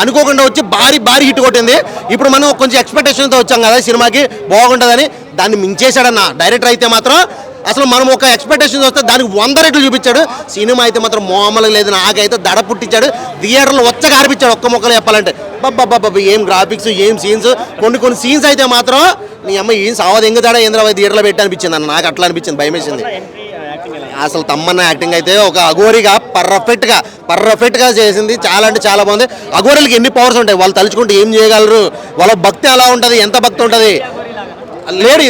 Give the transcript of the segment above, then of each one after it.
అనుకోకుండా వచ్చి భారీ హిట్ కొట్టింది. ఇప్పుడు మనం కొంచెం ఎక్స్పెక్టేషన్తో వచ్చాం కదా సినిమాకి బాగుంటుందని, దాన్ని మించేశాడన్న డైరెక్టర్ అయితే మాత్రం. అసలు మనం ఒక ఎక్స్పెక్టేషన్ వస్తే దానికి 100 రెట్లు చూపించాడు. సినిమా అయితే మాత్రం మామూలుగా లేదు. నాకైతే దడ పుట్టించాడు. థియేటర్లో వచ్చగా ఆర్పించాడు. ఒక్క మొక్కలు చెప్పాలంటే బాబా ఏం గ్రాఫిక్స్, ఏం సీన్స్. కొన్ని సీన్స్ అయితే మాత్రం నీ అమ్మ ఏం సావదు ఎంగ దాడా ఏంద్రా థియేటర్లో పెట్టి అనిపించింది అన్న. నాకు అట్లా అనిపించింది, భయం వేసింది. అసలు తమ్మన్న యాక్టింగ్ అయితే ఒక అఘోరిగా పర్ఫెక్ట్గా చేసింది. చాలా అంటే చాలా బాగుంది. అఘోరీలకి ఎన్ని పవర్స్ ఉంటాయి, వాళ్ళు తలుచుకుంటే ఏం చేయగలరు, వాళ్ళ భక్తి ఎలా ఉంటుంది, ఎంత భక్తి ఉంటుంది. లేడీ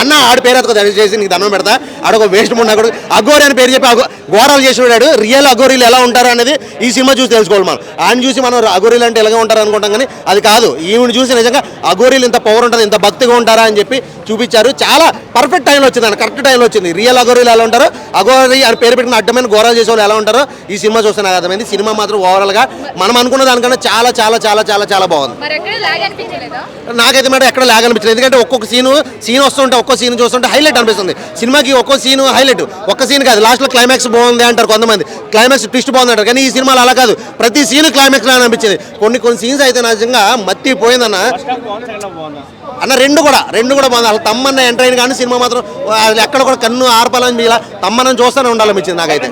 అన్న ఆడి పేరు ఎత్తుకో చేసి నీకు దండం పెడతా. ఆడొక వేస్ట్ ముందు అఘోరి అని పేరు చెప్పి ఘోరాలు చేసి వాడాడు. రియల్ అఘోరీలు ఎలా ఉంటారు అనేది ఈ సినిమా చూసి తెలుసుకోవాలి. మనం ఆయన చూసి మనం అఘోరీలు అంటే ఎలాగ ఉంటారు అనుకుంటాం, కానీ అది కాదు. ఈవిని చూసి నిజంగా అఘోరీలు ఇంత పవర్ ఉంటుంది, ఇంత భక్తిగా ఉంటారా అని చెప్పి చూపించారు. చాలా పర్ఫెక్ట్ టైంలో వచ్చింది అన్న, కరెక్ట్ టైంలో వచ్చింది. రియల్ అఘోరీలు ఎలా ఉంటారు, అఘోరి అని పేరు పెట్టిన అడ్డమైన ఘోరాలు చేసే వాళ్ళు ఎలా ఉంటారో ఈ సినిమా చూస్తే నాకు అర్థమైంది. సినిమా మాత్రం ఓవరాల్గా మనం అనుకున్న దానికన్నా చాలా చాలా చాలా చాలా చాలా బాగుంది. నాకైతే మేడం ఎక్కడ లాగ్ అనిపించలేదు. ఎందుకంటే ఒక్కొక్క సీన్ వస్తుంటే ఒక్కో సీన్ చూస్తుంటే హైలైట్ అనిపిస్తుంది. సినిమాకి ఒక్కో సీన్ హైలైట్, ఒక్క సీన్ కాదు. లాస్ట్లో క్లైమాక్స్ బాగుంది అంటారు కొంతమంది, క్లైమాక్స్ ట్విస్ట్ బాగుంది అంటారు. కానీ ఈ సినిమాలో అలా కాదు, ప్రతి సీన్ క్లైమాక్స్ లా అనిపించింది. కొన్ని సీన్స్ అయితే నిజంగా మత్తిపోయిందన్న. అన్న రెండు కూడా బాగుంది. అసలు తమ్మన్న ఎంటర్ అయిన కానీ సినిమా మాత్రం ఎక్కడ కూడా కన్ను ఆర్పాలని మిగిలిన తమ్మన్నని చూస్తూనే ఉండాలనిపించింది నాకైతే.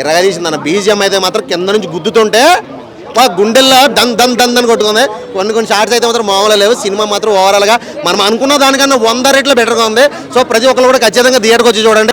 ఎర్రగా తీసింది అన్న. బీజిఎం అయితే మాత్రం కింద నుంచి గుద్దుతుంటే గుండెల్లో దన్ అని కొట్టుకుంది. కొన్ని షార్ట్స్ అయితే మాత్రం మామూలు లేవు. సినిమా మాత్రం ఓవరాల్గా మనం అనుకున్న దానికన్నా 100 రెట్లు బెటర్గా ఉంది. సో ప్రతి ఒక్కరు కూడా ఖచ్చితంగా థియేటర్కి వచ్చి చూడండి.